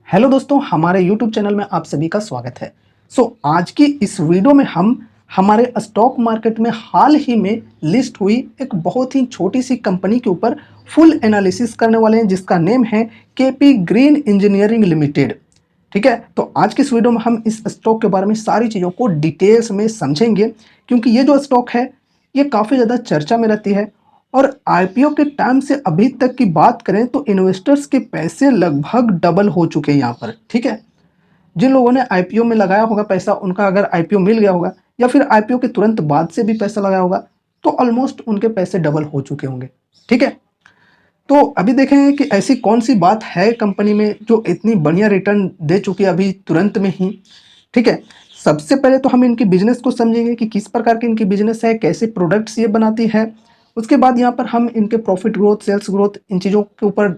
Hello दोस्तों, हमारे YouTube channel में आप सभी का स्वागत है। आज की इस वीडियो में हम हमारे स्टॉक मार्केट में हाल ही में लिस्ट हुई एक बहुत ही छोटी सी कंपनी के ऊपर फुल एनालिसिस करने वाले हैं, जिसका नेम है केपी ग्रीन इंजीनियरिंग लिमिटेड। ठीक है, तो आज की इस वीडियो में हम इस स्टॉक के बारे में सारी चीज़ों को डिटेल्स में समझेंगे, क्योंकि ये जो स्टॉक है ये काफ़ी ज़्यादा चर्चा में रहती है। और आईपीओ के टाइम से अभी तक की बात करें तो इन्वेस्टर्स के पैसे लगभग डबल हो चुके हैं यहाँ पर। ठीक है, जिन लोगों ने आईपीओ में लगाया होगा पैसा, उनका अगर आईपीओ मिल गया होगा या फिर आईपीओ के तुरंत बाद से भी पैसा लगाया होगा तो ऑलमोस्ट उनके पैसे डबल हो चुके होंगे। ठीक है, तो अभी देखेंगे कि ऐसी कौन सी बात है कंपनी में जो इतनी बढ़िया रिटर्न दे चुकी है अभी तुरंत में ही। ठीक है, सबसे पहले तो हम इनकी बिजनेस को समझेंगे कि किस प्रकार की इनकी बिजनेस है, कैसे प्रोडक्ट्स ये बनाती है। उसके बाद यहाँ पर हम इनके प्रॉफिट ग्रोथ, सेल्स ग्रोथ, इन चीज़ों के ऊपर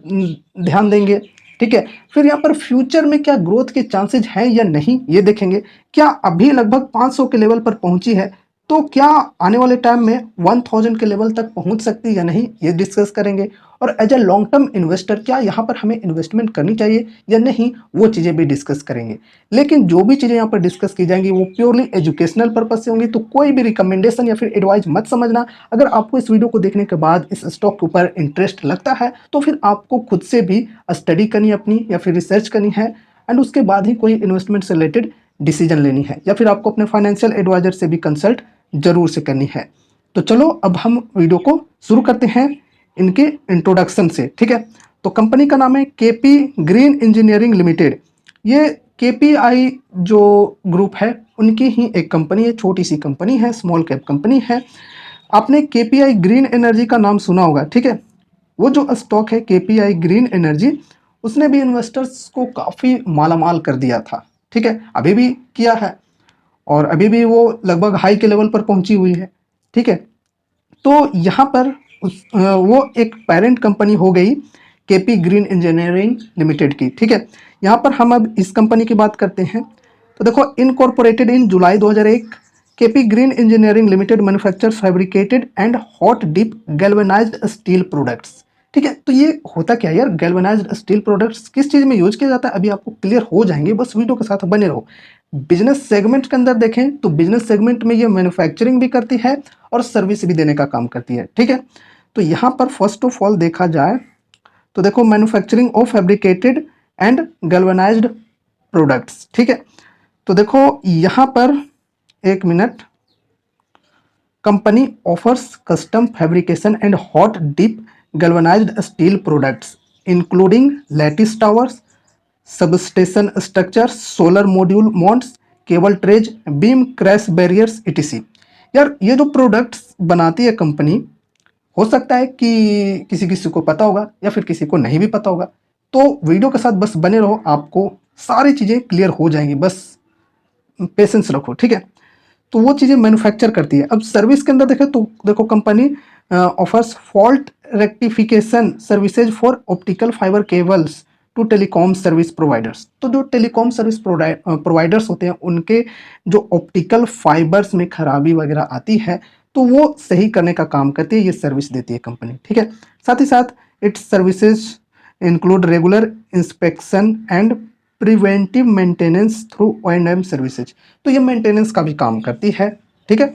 ध्यान देंगे। ठीक है, फिर यहाँ पर फ्यूचर में क्या ग्रोथ के चांसेज हैं या नहीं ये देखेंगे। क्या अभी लगभग 500 के लेवल पर पहुंची है, तो क्या आने वाले टाइम में 1000 के लेवल तक पहुंच सकती है या नहीं ये डिस्कस करेंगे। और as a long term investor क्या यहाँ पर हमें इन्वेस्टमेंट करनी चाहिए या नहीं, वो चीज़ें भी डिस्कस करेंगे। लेकिन जो भी चीज़ें यहाँ पर डिस्कस की जाएंगी वो प्योरली एजुकेशनल पर्पज से होंगी, तो कोई भी रिकमेंडेशन या फिर एडवाइस मत समझना। अगर आपको इस वीडियो को देखने के बाद इस स्टॉक के ऊपर इंटरेस्ट लगता है तो फिर आपको खुद से भी स्टडी करनी अपनी या फिर रिसर्च करनी है, एंड उसके बाद ही कोई इन्वेस्टमेंट से रिलेटेड डिसीजन लेनी है, या फिर आपको अपने फाइनेंशियल एडवाइजर से भी कंसल्ट जरूर से करनी है। तो चलो अब हम वीडियो को शुरू करते हैं इनके इंट्रोडक्शन से। ठीक है, तो कंपनी का नाम है केपी ग्रीन इंजीनियरिंग लिमिटेड। ये केपीआई जो ग्रुप है उनकी ही एक कंपनी है, छोटी सी कंपनी है, स्मॉल कैप कंपनी है। आपने केपीआई ग्रीन एनर्जी का नाम सुना होगा। ठीक है, वो जो स्टॉक है केपीआई ग्रीन एनर्जी, उसने भी इन्वेस्टर्स को काफ़ी मालामाल कर दिया था। ठीक है, अभी भी किया है और अभी भी वो लगभग हाई के लेवल पर पहुंची हुई है। ठीक है, तो यहाँ पर वो एक पेरेंट कंपनी हो गई केपी ग्रीन इंजीनियरिंग लिमिटेड की। ठीक है, यहाँ पर हम अब इस कंपनी की बात करते हैं। तो देखो, incorporated in July 2001, KP Green Engineering Limited manufactures fabricated and hot dip galvanised steel products. ठीक है, तो ये होता क्या है यार, गैल्वेनाइज्ड स्टील प्रोडक्ट्स किस चीज़ में यूज किया जाता है अभी आपको क्लियर हो जाएंगे, बस वीडियो के साथ बने रहो। बिजनेस सेगमेंट के अंदर देखें तो बिजनेस सेगमेंट में ये मैन्युफैक्चरिंग भी करती है और सर्विस भी देने का काम करती है। ठीक है, तो यहाँ पर फर्स्ट ऑफ ऑल देखा जाए तो देखो, manufacturing of fabricated and galvanised products. ठीक है, तो देखो यहाँ पर एक minute, company offers custom fabrication and hot dip galvanised steel products including lattice towers, substation structures, solar module mounts, cable trays, beam crash barriers etc. यार ये जो प्रोडक्ट्स बनाती है कंपनी, हो सकता है कि किसी किसी को पता होगा या फिर किसी को नहीं भी पता होगा, तो वीडियो के साथ बस बने रहो, आपको सारी चीज़ें क्लियर हो जाएंगी, बस पेशेंस रखो। ठीक है, तो वो चीज़ें मैन्युफैक्चर करती है। अब सर्विस के अंदर देखें तो देखो, company offers fault rectification services for optical fibre cables to telecom service providers. तो जो टेलीकॉम सर्विस प्रोवाइडर्स होते हैं उनके जो ऑप्टिकल फाइबर्स में खराबी वगैरह आती है तो वो सही करने का काम करती है, ये सर्विस देती है कंपनी। ठीक है, साथ ही साथ it's services include regular inspection and preventive maintenance through O&M services. तो ये मेंटेनेंस का भी काम करती है। ठीक है,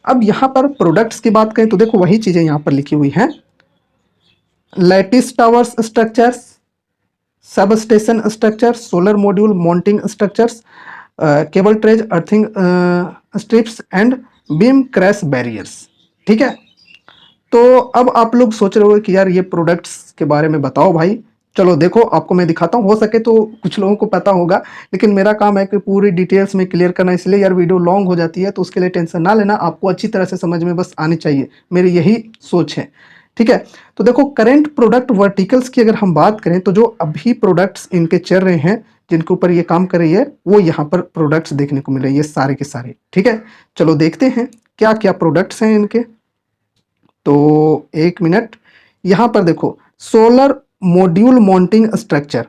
अब यहाँ पर प्रोडक्ट्स की बात करें तो देखो वही चीज़ें यहाँ पर लिखी हुई हैं, lattice towers structures, sub station structure, solar module mounting structures, cable trays, earthing strips and beam crash barriers. ठीक है, तो अब आप लोग सोच रहे हो कि यार ये प्रोडक्ट्स के बारे में बताओ भाई। चलो देखो, आपको मैं दिखाता हूँ, हो सके तो कुछ लोगों को पता होगा, लेकिन मेरा काम है कि पूरी डिटेल्स में क्लियर करना, इसलिए यार वीडियो लॉन्ग हो जाती है, तो उसके लिए टेंशन ना लेना, आपको अच्छी तरह से समझ में बस आनी चाहिए, मेरी यही सोच है। ठीक है, तो देखो करंट प्रोडक्ट वर्टिकल्स की अगर हम बात करें तो जो अभी प्रोडक्ट्स इनके चल रहे हैं, जिनके ऊपर ये काम कर रही है, वो यहाँ पर प्रोडक्ट्स देखने को मिल रही है सारे के सारे। ठीक है, चलो देखते हैं क्या क्या प्रोडक्ट्स हैं इनके। तो एक मिनट, यहाँ पर देखो सोलर मॉड्यूल माउंटिंग स्ट्रक्चर।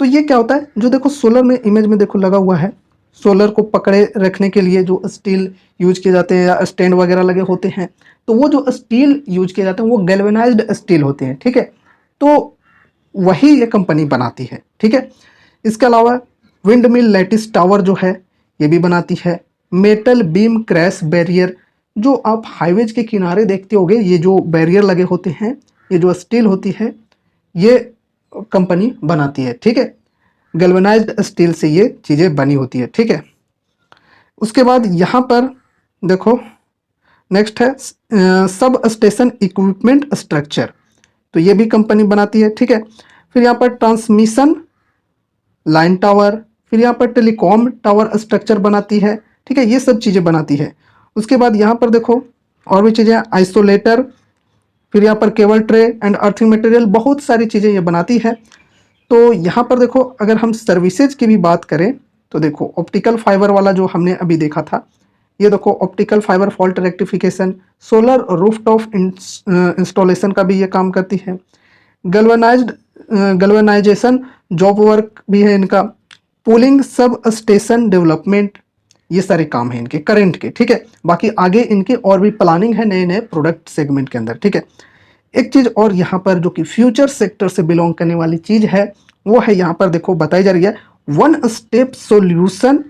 तो ये क्या होता है, जो देखो सोलर में इमेज में देखो लगा हुआ है, सोलर को पकड़े रखने के लिए जो स्टील यूज किए जाते हैं या स्टैंड वगैरह लगे होते हैं, तो वो जो स्टील यूज किए जाते हैं वो गैल्वेनाइज्ड स्टील होते हैं। ठीक है, तो वही ये कंपनी बनाती है, ठीक है। इसके अलावा विंड मिल लैटिस टावर जो है ये भी बनाती है। मेटल बीम क्रैश बैरियर, जो आप हाईवेज के किनारे देखते होगे, ये जो बैरियर लगे होते हैं, ये जो स्टील होती है, ये कंपनी बनाती है, ठीक है। गैल्वेनाइज्ड स्टील से ये चीज़ें बनी होती है, ठीक है। उसके बाद यहाँ पर देखो नेक्स्ट है सब स्टेशन इक्विपमेंट स्ट्रक्चर, तो ये भी कंपनी बनाती है, ठीक है। फिर यहाँ पर ट्रांसमिशन लाइन टावर, फिर यहाँ पर टेलीकॉम टावर स्ट्रक्चर बनाती है, ठीक है। ये सब चीज़ें बनाती है। उसके बाद यहाँ पर देखो और भी चीज़ें, आइसोलेटर, फिर यहाँ पर cable tray and earthing material, बहुत सारी चीज़ें ये बनाती है। तो यहाँ पर देखो अगर हम सर्विसेज की भी बात करें तो देखो ऑप्टिकल फाइबर वाला जो हमने अभी देखा था, ये देखो optical fibre fault rectification, solar rooftop installation का भी ये काम करती है। गैल्वेनाइजेशन जॉब वर्क भी है इनका। पूलिंग सब स्टेशन डेवलपमेंट, ये सारे काम हैं इनके करंट के, ठीक है। बाकी आगे इनके और भी प्लानिंग है नए नए प्रोडक्ट सेगमेंट के अंदर, ठीक है। एक चीज़ और यहाँ पर जो कि फ्यूचर सेक्टर से बिलोंग करने वाली चीज़ है, वो है यहाँ पर देखो बताई जा रही है, one step solution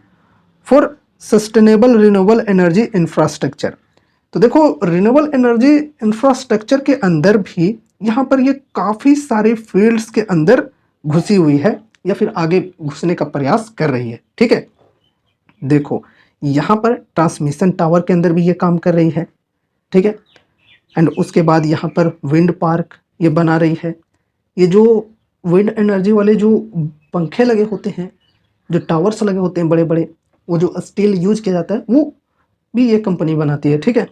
for sustainable renewable energy infrastructure. तो देखो रिन्यूएबल एनर्जी इंफ्रास्ट्रक्चर के अंदर भी यहाँ पर ये काफ़ी सारे फील्ड्स के अंदर घुसी हुई है या फिर आगे घुसने का प्रयास कर रही है, ठीक है। देखो यहाँ पर ट्रांसमिशन टावर के अंदर भी ये काम कर रही है, ठीक है। एंड उसके बाद यहाँ पर विंड पार्क ये बना रही है। ये जो विंड एनर्जी वाले जो पंखे लगे होते हैं, जो टावर्स लगे होते हैं बड़े बड़े, वो जो स्टील यूज किया जाता है, वो भी ये कंपनी बनाती है, ठीक है।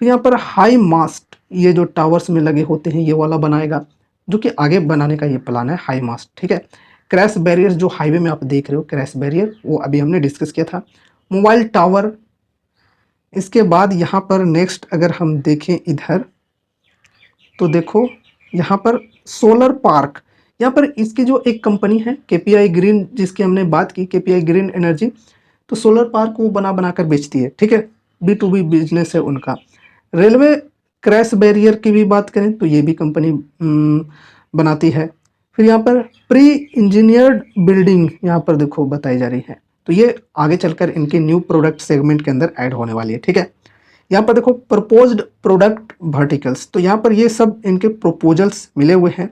फिर यहाँ पर हाई मास्ट, ये जो टावर्स में लगे होते हैं ये वाला बनाएगा, जो कि आगे बनाने का ये प्लान है, हाई मास्ट, ठीक है। क्रैश बैरियर जो हाईवे में आप देख रहे हो, क्रैश बैरियर, वो अभी हमने डिस्कस किया था। मोबाइल टावर, इसके बाद यहाँ पर नेक्स्ट अगर हम देखें इधर तो देखो यहाँ पर सोलर पार्क, यहाँ पर इसकी जो एक कंपनी है केपीआई ग्रीन, जिसकी हमने बात की, केपीआई ग्रीन एनर्जी, तो सोलर पार्क वो बना बना कर बेचती है, ठीक है। B2B बिजनेस है उनका। रेलवे क्रैश बैरियर की भी बात करें तो ये भी कंपनी बनाती है। फिर यहाँ पर प्री इंजीनियर्ड बिल्डिंग यहाँ पर देखो बताई जा रही है, तो ये आगे चलकर इनके न्यू प्रोडक्ट सेगमेंट के अंदर ऐड होने वाली है, ठीक है। यहाँ पर देखो प्रपोज्ड प्रोडक्ट वर्टिकल्स, तो यहाँ पर ये सब इनके प्रपोजल्स मिले हुए हैं,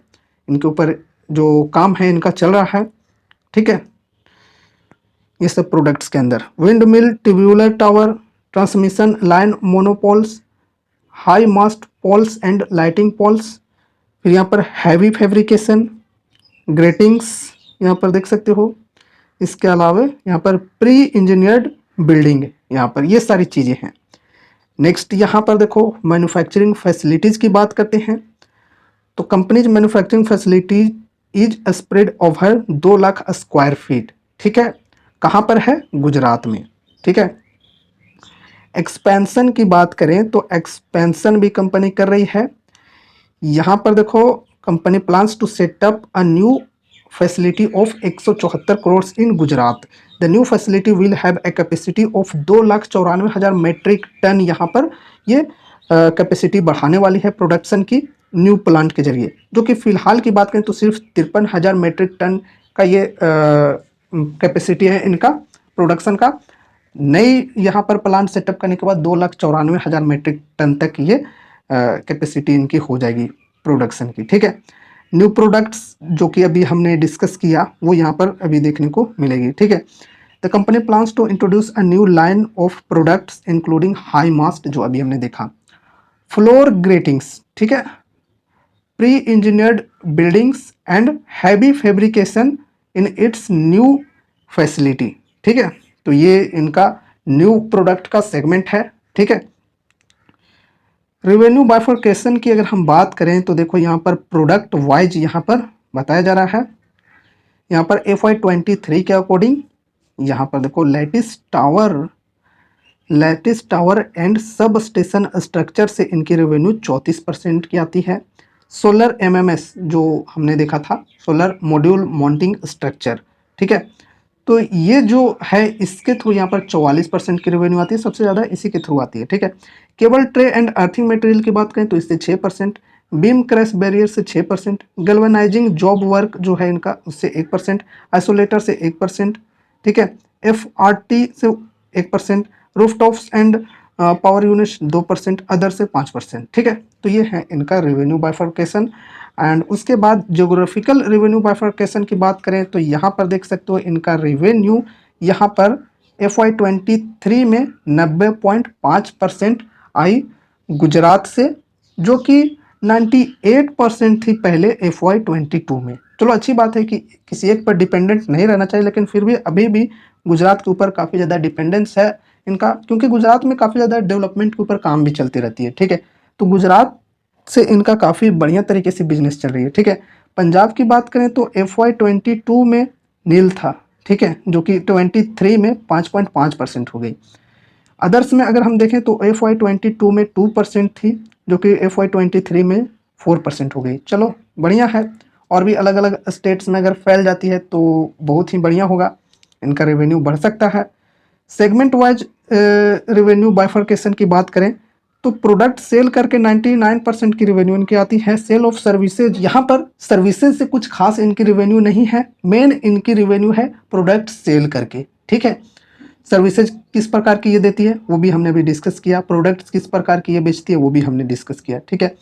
इनके ऊपर जो काम है इनका चल रहा है, ठीक है। ये सब प्रोडक्ट्स के अंदर wind mill, tubular tower, transmission line monopoles, high mast poles and lighting poles, फिर यहाँ पर हैवी फैब्रिकेशन, ग्रेटिंग्स यहाँ पर देख सकते हो। इसके अलावा यहाँ पर प्री इंजीनियर्ड बिल्डिंग, यहाँ पर ये सारी चीज़ें हैं। नेक्स्ट यहाँ पर देखो मैन्युफैक्चरिंग फैसिलिटीज़ की बात करते हैं, तो companies manufacturing facilities is spread over 2 lakh square feet, ठीक है। कहाँ पर है? गुजरात में, ठीक है। एक्सपेंशन की बात करें तो एक्सपेंशन भी कंपनी कर रही है। यहाँ पर देखो company plans to set up a new facility of 174 crore in Gujarat. The new facility will have a capacity of 2,94,000 metric ton. यहाँ पर ये कैपेसिटी बढ़ाने वाली है प्रोडक्शन की न्यू प्लांट के जरिए, जो कि फिलहाल की बात करें तो सिर्फ 53,000 मेट्रिक टन का ये कैपेसिटी है इनका प्रोडक्शन का। नई यहाँ पर प्लांट सेटअप करने के बाद 2,94,000 मेट्रिक टन तक ये कैपेसिटी इनकी हो जाएगी प्रोडक्शन की, ठीक है। न्यू प्रोडक्ट्स जो कि अभी हमने डिस्कस किया वो यहाँ पर अभी देखने को मिलेगी, ठीक है। The company plans to introduce a new line of products including high mast, जो अभी हमने देखा, फ्लोर ग्रेटिंग्स, ठीक है, pre engineered buildings and heavy fabrication in its new facility, ठीक है। तो ये इनका न्यू प्रोडक्ट का सेगमेंट है, ठीक है। रेवेन्यू बाइफर्केशन की अगर हम बात करें तो देखो यहाँ पर प्रोडक्ट वाइज यहाँ पर बताया जा रहा है। यहाँ पर FY23 के अकॉर्डिंग यहाँ पर देखो लैटिस टावर एंड सब स्टेशन स्ट्रक्चर से इनकी रेवेन्यू 34% की आती है। सोलर MMS जो हमने देखा था, सोलर मॉड्यूल माउंटिंग स्ट्रक्चर, ठीक है, तो ये जो है इसके थ्रू यहाँ पर 44% की रेवेन्यू आती है, सबसे ज़्यादा इसी के थ्रू आती है, ठीक है। Cable tray and earthing material की बात करें तो इससे 6%, बीम क्रैश बैरियर से 6%, गैल्वेनाइजिंग जॉब वर्क जो है इनका उससे 1%, आइसोलेटर से 1%, ठीक है, FRT से 1%, rooftops and power units 2%, other से 5%, ठीक है। तो ये है इनका रेवेन्यू बाइफर्केशन। एंड उसके बाद ज्योग्राफिकल रेवेन्यू बाइफर्केशन की बात करें तो यहाँ पर देख सकते हो इनका रेवेन्यू यहाँ पर FY23 में 90.5% आई गुजरात से, जो कि 98% थी पहले FY22 में। चलो अच्छी बात है कि किसी एक पर डिपेंडेंट नहीं रहना चाहिए, लेकिन फिर भी अभी भी गुजरात के ऊपर काफ़ी ज़्यादा डिपेंडेंस है इनका, क्योंकि गुजरात में काफ़ी ज़्यादा डेवलपमेंट के ऊपर काम भी चलती रहती है, ठीक है। तो गुजरात से इनका काफ़ी बढ़िया तरीके से बिजनेस चल रही है, ठीक है। पंजाब की बात करें तो FY22 में नील था, ठीक है, जो कि 23 में 5.5% हो गई। अदर्स में अगर हम देखें तो FY22 में 2% थी, जो कि FY23 में 4% हो गई। चलो बढ़िया है, और भी अलग अलग स्टेट्स में अगर फैल जाती है तो बहुत ही बढ़िया होगा, इनका रेवेन्यू बढ़ सकता है। सेगमेंट वाइज रेवेन्यू बाइफर्केशन की बात करें तो प्रोडक्ट सेल करके 99% की रेवेन्यू इनकी आती है। सेल ऑफ सर्विसेज, यहाँ पर सर्विसेज से कुछ खास इनकी रेवेन्यू नहीं है, मेन इनकी रेवेन्यू है प्रोडक्ट सेल करके, ठीक है। सर्विसेज किस प्रकार की ये देती है वो भी हमने अभी डिस्कस किया, प्रोडक्ट्स किस प्रकार की ये बेचती है वो भी हमने डिस्कस किया, ठीक है।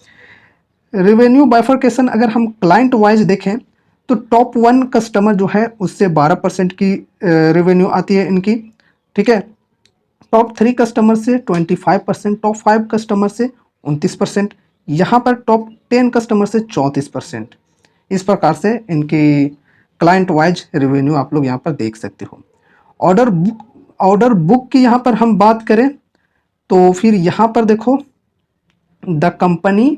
रेवेन्यू बाइफर्केशन अगर हम क्लाइंट वाइज देखें तो टॉप 1 कस्टमर जो है उससे 12% की रेवेन्यू आती है इनकी, ठीक है। टॉप 3 कस्टमर से 25%, टॉप 5 कस्टमर से 29%, यहाँ पर टॉप 10 कस्टमर से 34%। इस प्रकार से इनकी क्लाइंट वाइज रेवेन्यू आप लोग यहाँ पर देख सकते हो। ऑर्डर बुक की यहाँ पर हम बात करें तो फिर यहाँ पर देखो the company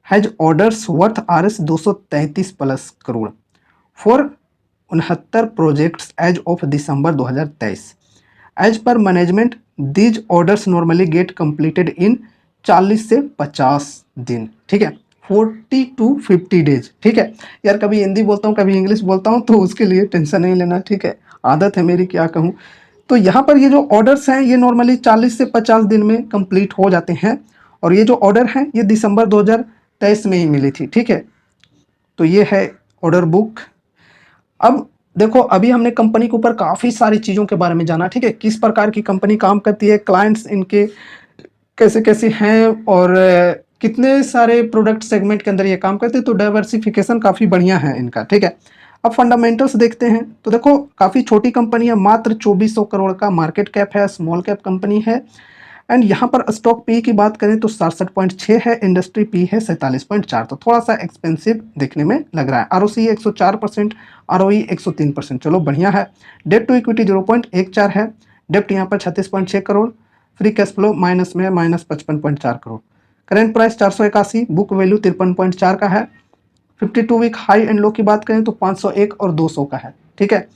has orders worth RS 233 plus crore for 69 projects as of December 2023। As per management these orders normally get completed in 40 से 50 दिन, ठीक है, 40 to 50 डेज, ठीक है। यार कभी हिंदी बोलता हूँ कभी इंग्लिश बोलता हूँ तो उसके लिए टेंशन नहीं लेना, ठीक है, आदत है मेरी, क्या कहूँ। तो यहाँ पर ये जो ऑर्डर्स हैं ये नॉर्मली 40 से 50 दिन में कंप्लीट हो जाते हैं, और ये जो ऑर्डर हैं ये दिसंबर 2023 में ही मिली थी, ठीक है। तो ये है ऑर्डर बुक। अब देखो अभी हमने कंपनी के ऊपर काफ़ी सारी चीज़ों के बारे में जाना, ठीक है, किस प्रकार की कंपनी काम करती है, क्लाइंट्स इनके कैसे कैसे हैं, और कितने सारे प्रोडक्ट सेगमेंट के अंदर ये काम करते हैं। तो डाइवर्सिफिकेशन काफ़ी बढ़िया है इनका, ठीक है। अब फंडामेंटल्स देखते हैं तो देखो काफ़ी छोटी कंपनी है, मात्र 2400 करोड़ का मार्केट कैप है, स्मॉल कैप कंपनी है। एंड यहाँ पर स्टॉक पी की बात करें तो 67.6 है, इंडस्ट्री पी है 47.4, तो थोड़ा सा एक्सपेंसिव देखने में लग रहा है। ROC 104%, ROE 103%, चलो बढ़िया है। डेट टू इक्विटी 0.14 है, डेप्ट यहाँ पर 36.6 crore, free cash flow minus में -55.4 crore, current price 481, book value 53.4 का है। 52 वीक हाई एंड लो की बात करें तो 501 और 200 का है, ठीक है।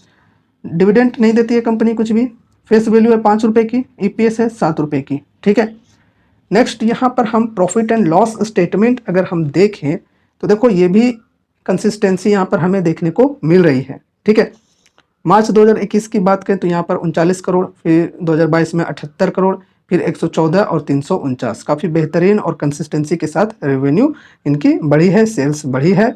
डिविडेंड नहीं देती है कंपनी कुछ भी, फेस वैल्यू है 5 रुपये की, EPS है 7 रुपये की, ठीक है। नेक्स्ट यहाँ पर हम प्रॉफिट एंड लॉस स्टेटमेंट अगर हम देखें तो देखो ये भी कंसिस्टेंसी यहाँ पर हमें देखने को मिल रही है, ठीक है। मार्च 2021 की बात करें तो यहाँ पर 39 करोड़, फिर 2022 में 78 करोड़, फिर 114 और 349, काफ़ी बेहतरीन और कंसिस्टेंसी के साथ रेवेन्यू इनकी बढ़ी है, सेल्स बढ़ी है।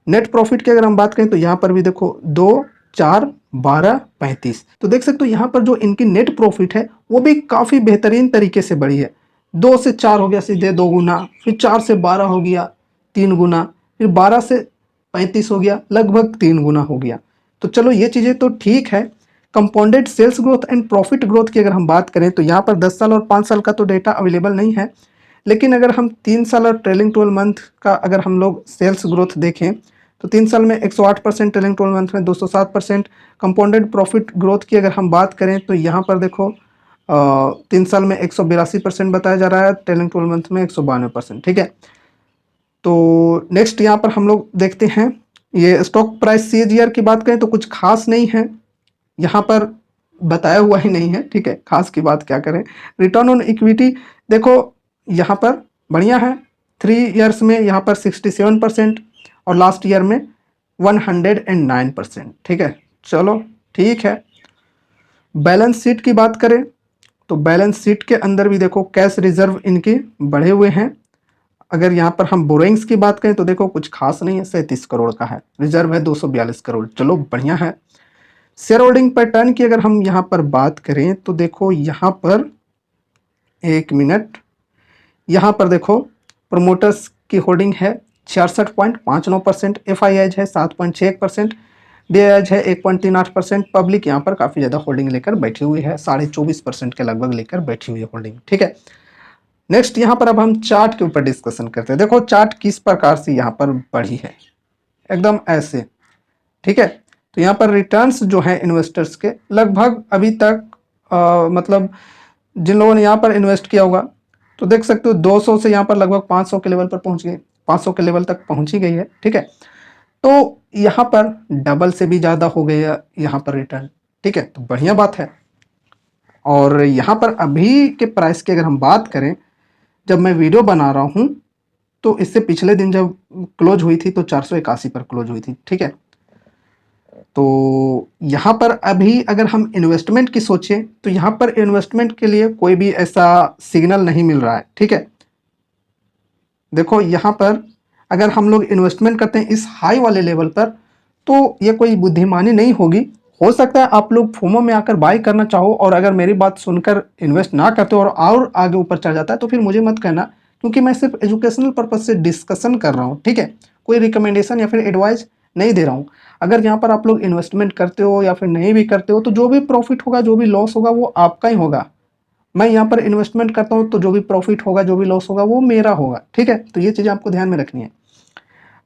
नेट प्रॉफिट की अगर हम बात करें तो यहाँ पर भी देखो 2, 4, 12, 35, तो देख सकते हो यहाँ पर जो इनकी नेट प्रॉफिट है वो भी काफ़ी बेहतरीन तरीके से बढ़ी है। 2 से 4 हो गया सीधे 2 गुना, फिर 4 से 12 हो गया 3 गुना, फिर 12 से 35 हो गया लगभग 3 गुना हो गया। तो चलो ये चीज़ें तो ठीक है। Compounded sales growth and profit growth की अगर हम बात करें तो यहाँ पर 10 साल और 5 साल का तो डेटा अवेलेबल नहीं है, लेकिन अगर हम 3 साल और ट्रेलिंग 12 मंथ का अगर हम लोग सेल्स ग्रोथ देखें तो 3 साल में 108%, ट्रेलिंग 12 मंथ में 207%। कंपाउंडेड प्रॉफिट ग्रोथ की अगर हम बात करें तो यहाँ पर देखो 3 साल में 182% बताया जा रहा है, ट्रेलिंग 12 मंथ में 192%, ठीक है। तो नेक्स्ट यहाँ पर हम लोग देखते हैं ये स्टॉक प्राइस CAGR की बात करें तो कुछ खास नहीं है, यहाँ पर बताया हुआ ही नहीं है, ठीक है, खास की बात क्या करें। रिटर्न ऑन इक्विटी देखो यहाँ पर बढ़िया है, 3 ईयर्स में यहाँ पर 67% और लास्ट ईयर में 109%, ठीक है, चलो ठीक है। बैलेंस शीट की बात करें तो बैलेंस शीट के अंदर भी देखो कैश रिजर्व इनके बढ़े हुए हैं, अगर यहाँ पर हम बोरोइंग्स की बात करें तो देखो कुछ खास नहीं है, 37 करोड़ का है। रिजर्व है 242 करोड़, चलो बढ़िया है। शेयर होल्डिंग पैटर्न की अगर हम यहाँ पर बात करें तो देखो यहाँ पर, एक मिनट, यहाँ पर देखो प्रोमोटर्स की होल्डिंग है 66.59%, FII है 7.61%, DII है 1.38%। पब्लिक यहाँ पर काफ़ी ज़्यादा होल्डिंग लेकर बैठी हुई है, 24.5% के लगभग लेकर बैठी हुई है होल्डिंग। ठीक है, नेक्स्ट यहाँ पर अब हम चार्ट के ऊपर डिस्कशन करते हैं। देखो चार्ट किस प्रकार से यहाँ पर बढ़ी है, एकदम ऐसे। ठीक है, तो यहाँ पर रिटर्न्स जो है इन्वेस्टर्स के लगभग अभी तक मतलब जिन लोगों ने यहाँ पर इन्वेस्ट किया होगा तो देख सकते हो 200 से यहाँ पर लगभग 500 के लेवल पर पहुँच गई, 500 के लेवल तक पहुँची गई है। ठीक है, तो यहाँ पर डबल से भी ज़्यादा हो गया यहाँ पर रिटर्न। ठीक है, तो बढ़िया बात है। और यहाँ पर अभी के प्राइस की अगर हम बात करें, जब मैं वीडियो बना रहा हूँ तो इससे पिछले दिन जब क्लोज हुई थी तो 481 पर क्लोज हुई थी। ठीक है, तो यहाँ पर अभी अगर हम इन्वेस्टमेंट की सोचें तो यहाँ पर इन्वेस्टमेंट के लिए कोई भी ऐसा सिग्नल नहीं मिल रहा है। ठीक है, देखो यहाँ पर अगर हम लोग इन्वेस्टमेंट करते हैं इस हाई वाले लेवल पर तो ये कोई बुद्धिमानी नहीं होगी। हो सकता है आप लोग फोमो में आकर बाय करना चाहो और अगर मेरी बात सुनकर इन्वेस्ट ना करते हो और आगे ऊपर चढ़ जाता है तो फिर मुझे मत कहना, क्योंकि मैं सिर्फ एजुकेशनल पर्पज से डिस्कशन कर रहा हूँ। ठीक है, कोई रिकमेंडेशन या फिर एडवाइस नहीं दे रहा हूँ। अगर यहाँ पर आप लोग इन्वेस्टमेंट करते हो या फिर नहीं भी करते हो तो जो भी प्रॉफिट होगा जो भी लॉस होगा वो आपका ही होगा। मैं यहाँ पर इन्वेस्टमेंट करता हूँ तो जो भी प्रॉफिट होगा जो भी लॉस होगा वो मेरा होगा। ठीक है, तो ये चीज़ें आपको ध्यान में रखनी है।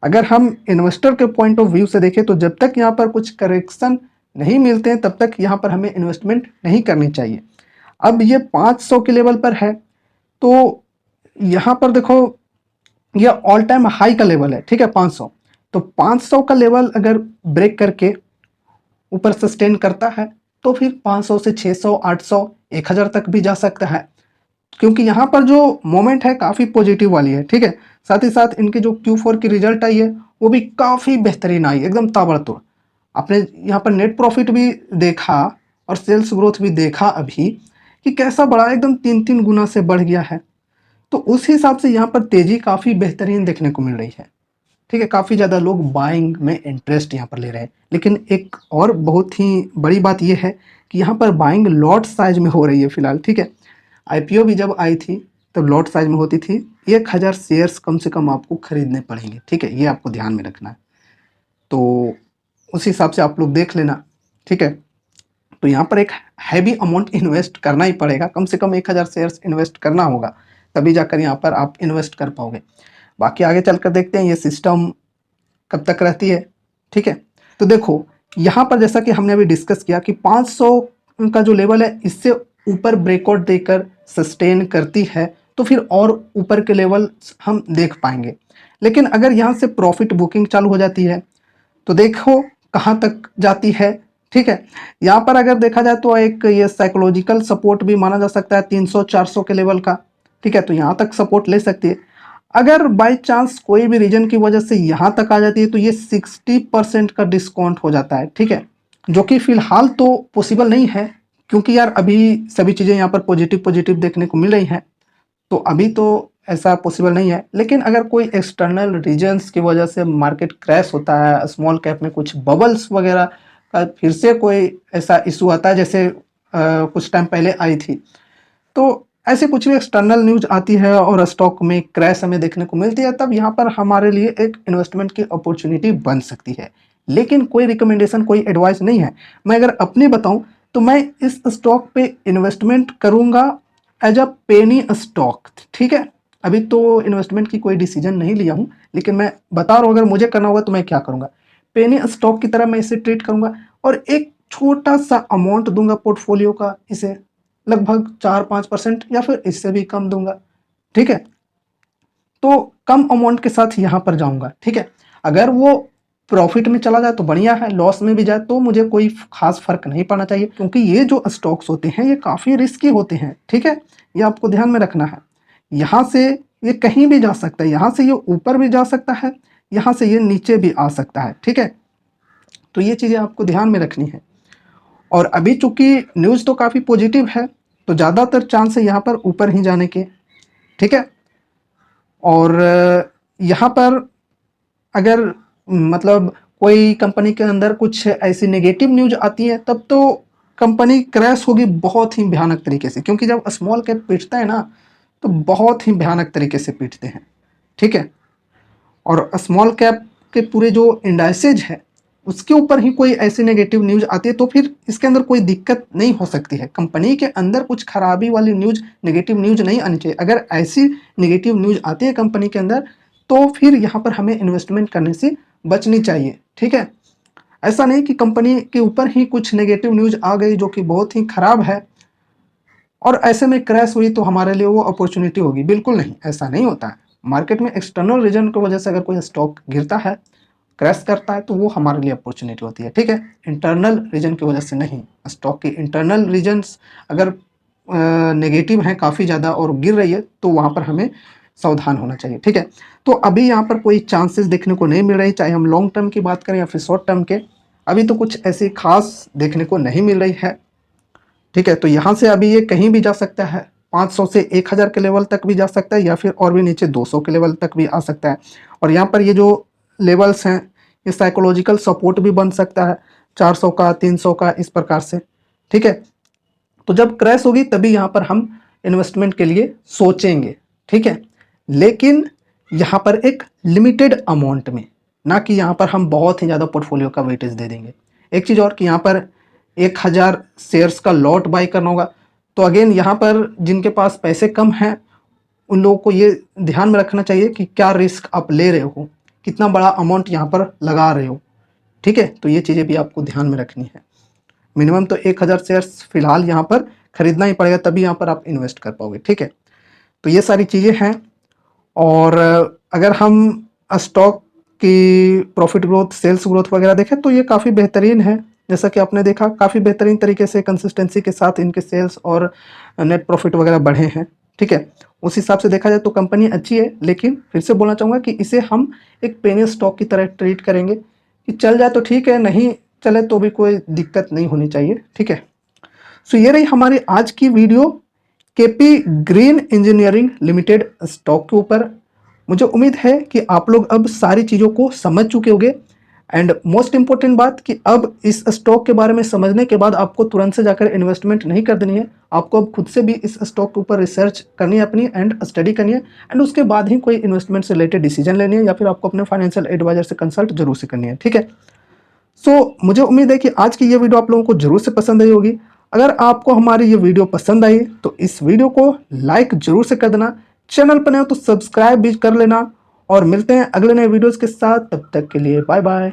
अगर हम इन्वेस्टर के पॉइंट ऑफ व्यू से देखें तो जब तक यहाँ पर कुछ करेक्शन नहीं मिलते हैं तब तक यहाँ पर हमें इन्वेस्टमेंट नहीं करनी चाहिए। अब ये 500 के लेवल पर है तो यहाँ पर देखो ये ऑल टाइम हाई का लेवल है। ठीक है, 500, तो 500 का लेवल अगर ब्रेक करके ऊपर सस्टेन करता है तो फिर 500 से 600, 800, 1000 तक भी जा सकता है, क्योंकि यहाँ पर जो मोमेंट है काफ़ी पॉजिटिव वाली है। ठीक है, साथ ही साथ इनकी जो Q4 की रिजल्ट आई है वो भी काफ़ी बेहतरीन आई, एकदम ताबड़तोड़। आपने यहाँ पर नेट प्रॉफिट भी देखा और सेल्स ग्रोथ भी देखा अभी कि कैसा बढ़ा, एकदम 3-3 गुना से बढ़ गया है। तो उस हिसाब से यहाँ पर तेज़ी काफ़ी बेहतरीन देखने को मिल रही है। ठीक है, काफ़ी ज़्यादा लोग बाइंग में इंटरेस्ट यहाँ पर ले रहे हैं। लेकिन एक और बहुत ही बड़ी बात यह है कि यहाँ पर बाइंग लॉट साइज में हो रही है फिलहाल। ठीक है, IPO भी जब आई थी तब लॉट साइज में होती थी, 1000 शेयर्स कम से कम आपको खरीदने पड़ेंगे। ठीक है, ये आपको ध्यान में रखना है, तो उस हिसाब से आप लोग देख लेना। ठीक है, तो यहाँ पर एक हैवी अमाउंट इन्वेस्ट करना ही पड़ेगा, कम से कम 1000 शेयर्स इन्वेस्ट करना होगा, तभी जाकर यहाँ पर आप इन्वेस्ट कर पाओगे। बाकी आगे चलकर देखते हैं ये सिस्टम कब तक रहती है। ठीक है, तो देखो यहाँ पर जैसा कि हमने अभी डिस्कस किया कि 500 का जो लेवल है इससे ऊपर ब्रेकआउट देकर सस्टेन करती है तो फिर और ऊपर के लेवल हम देख पाएंगे। लेकिन अगर यहाँ से प्रॉफिट बुकिंग चालू हो जाती है तो देखो कहाँ तक जाती है। ठीक है, यहाँ पर अगर देखा जाए तो एक ये साइकोलॉजिकल सपोर्ट भी माना जा सकता है 300-400 के लेवल का। ठीक है, तो यहाँ तक सपोर्ट ले सकती है। अगर बाय चांस कोई भी रीजन की वजह से यहाँ तक आ जाती है तो ये 60% का डिस्काउंट हो जाता है। ठीक है, जो कि फिलहाल तो पॉसिबल नहीं है, क्योंकि यार अभी सभी चीज़ें यहाँ पर पॉजिटिव पॉजिटिव देखने को मिल रही हैं, तो अभी तो ऐसा पॉसिबल नहीं है। लेकिन अगर कोई एक्सटर्नल रीजन्स की वजह से मार्केट क्रैश होता है, स्मॉल कैप में कुछ बबल्स वगैरह का फिर से कोई ऐसा इशू आता है जैसे कुछ टाइम पहले आई थी, तो ऐसे कुछ भी एक्सटर्नल न्यूज आती है और स्टॉक में क्रैश हमें देखने को मिलती है, तब यहाँ पर हमारे लिए एक इन्वेस्टमेंट की अपॉर्चुनिटी बन सकती है। लेकिन कोई रिकमेंडेशन कोई एडवाइस नहीं है। मैं अगर अपने बताऊं तो मैं इस स्टॉक पे इन्वेस्टमेंट करूंगा एज अ पेनी स्टॉक। ठीक है, अभी तो इन्वेस्टमेंट की कोई डिसीजन नहीं लिया हूं, लेकिन मैं बता रहा हूं अगर मुझे करना होगा तो मैं क्या करूंगा, पेनी स्टॉक की तरह मैं इसे ट्रीट करूंगा और एक छोटा सा अमाउंट दूंगा पोर्टफोलियो का, इसे लगभग 4-5% या फिर इससे भी कम दूंगा। ठीक है, तो कम अमाउंट के साथ यहाँ पर जाऊंगा। ठीक है, अगर वो प्रॉफिट में चला जाए तो बढ़िया है, लॉस में भी जाए तो मुझे कोई खास फर्क नहीं पड़ना चाहिए, क्योंकि ये जो स्टॉक्स होते हैं ये काफ़ी रिस्की होते हैं। ठीक है, ये आपको ध्यान में रखना है। यहाँ से ये कहीं भी जा सकता है, यहाँ से ये ऊपर भी जा सकता है, यहाँ से ये नीचे भी आ सकता है। ठीक है, तो ये चीज़ें आपको ध्यान में रखनी है। और अभी चूंकि न्यूज़ तो काफ़ी पॉजिटिव है तो ज़्यादातर चांस है यहाँ पर ऊपर ही जाने के। ठीक है, और यहाँ पर अगर मतलब कोई कंपनी के अंदर कुछ ऐसी नेगेटिव न्यूज आती है तब तो कंपनी क्रैश होगी बहुत ही भयानक तरीके से, क्योंकि जब स्मॉल कैप पीटता है ना तो बहुत ही भयानक तरीके से पीटते हैं, ठीक है। और स्मॉल कैप के पूरे जो इंडाइसेज है उसके ऊपर ही कोई ऐसी नेगेटिव न्यूज आती है तो फिर इसके अंदर कोई दिक्कत नहीं हो सकती है। कंपनी के अंदर कुछ खराबी वाली न्यूज, नेगेटिव न्यूज नहीं आनी चाहिए। अगर ऐसी नेगेटिव न्यूज आती है कंपनी के अंदर तो फिर यहाँ पर हमें इन्वेस्टमेंट करने से बचनी चाहिए, ठीक है। ऐसा नहीं कि कंपनी के ऊपर ही कुछ नेगेटिव न्यूज आ गई जो कि बहुत ही खराब है और ऐसे में क्रैश हुई तो हमारे लिए वो अपॉर्चुनिटी होगी, बिल्कुल नहीं, ऐसा नहीं होता है। मार्केट में एक्सटर्नल रीजन की वजह से अगर कोई स्टॉक गिरता है, क्रैश करता है तो वो हमारे लिए अपॉर्चुनिटी होती है, ठीक है। इंटरनल रीजन की वजह से नहीं। स्टॉक के इंटरनल रीजन्स अगर नेगेटिव हैं काफ़ी ज़्यादा और गिर रही है तो वहाँ पर हमें सावधान होना चाहिए, ठीक है। तो अभी यहाँ पर कोई चांसेस देखने को नहीं मिल रही, चाहे हम लॉन्ग टर्म की बात करें या फिर शॉर्ट टर्म के, अभी तो कुछ ऐसी खास देखने को नहीं मिल रही है, ठीक है। तो यहाँ से अभी ये कहीं भी जा सकता है, 500 से 1000 के लेवल तक भी जा सकता है या फिर और भी नीचे 200 के लेवल तक भी आ सकता है। और यहाँ पर ये जो लेवल्स हैं ये साइकोलॉजिकल सपोर्ट भी बन सकता है, 400 का, 300 का, इस प्रकार से, ठीक है। तो जब क्रैश होगी तभी यहाँ पर हम इन्वेस्टमेंट के लिए सोचेंगे, ठीक है। लेकिन यहाँ पर एक लिमिटेड अमाउंट में, ना कि यहाँ पर हम बहुत ही ज़्यादा पोर्टफोलियो का वेटेज दे देंगे। एक चीज़ और कि यहाँ पर 1000 शेयर्स का लॉट बाई करना होगा, तो अगेन यहाँ पर जिनके पास पैसे कम हैं उन लोगों को ये ध्यान में रखना चाहिए कि क्या रिस्क आप ले रहे हो, कितना बड़ा अमाउंट यहाँ पर लगा रहे हो, ठीक है। तो ये चीज़ें भी आपको ध्यान में रखनी है। मिनिमम तो 1000 शेयर्स फिलहाल यहाँ पर खरीदना ही पड़ेगा, तभी यहाँ पर आप इन्वेस्ट कर पाओगे, ठीक है। तो ये सारी चीज़ें हैं। और अगर हम स्टॉक की प्रॉफिट ग्रोथ, सेल्स ग्रोथ वगैरह देखें तो ये काफ़ी बेहतरीन है। जैसा कि आपने देखा काफ़ी बेहतरीन तरीके से कंसिस्टेंसी के साथ इनके सेल्स और नेट प्रॉफिट वगैरह बढ़े हैं, ठीक है। उस हिसाब से देखा जाए तो कंपनी अच्छी है, लेकिन फिर से बोलना चाहूँगा कि इसे हम एक पेनी स्टॉक की तरह ट्रीट करेंगे कि चल जाए तो ठीक है, नहीं चले तो भी कोई दिक्कत नहीं होनी चाहिए, ठीक है। सो ये रही हमारी आज की video KP Green Engineering limited stock के ऊपर। मुझे उम्मीद है कि आप लोग अब सारी चीज़ों को समझ चुके होंगे। एंड मोस्ट इंपॉर्टेंट बात कि अब इस स्टॉक के बारे में समझने के बाद आपको तुरंत से जाकर इन्वेस्टमेंट नहीं कर देनी है, आपको अब खुद से भी इस स्टॉक के ऊपर रिसर्च करनी है अपनी एंड स्टडी करनी है, एंड उसके बाद ही कोई इन्वेस्टमेंट से रिलेटेड डिसीजन लेनी है या फिर आपको अपने फाइनेंशियल एडवाइजर से कंसल्ट जरूर से करनी है, ठीक है। सो मुझे उम्मीद है कि आज की ये वीडियो आप लोगों को जरूर से पसंद आई होगी। अगर आपको हमारी ये वीडियो पसंद आई तो इस वीडियो को लाइक जरूर से कर देना, चैनल पर नए हो तो सब्सक्राइब भी कर लेना, और मिलते हैं अगले नए वीडियोस के साथ। तब तक के लिए बाय बाय।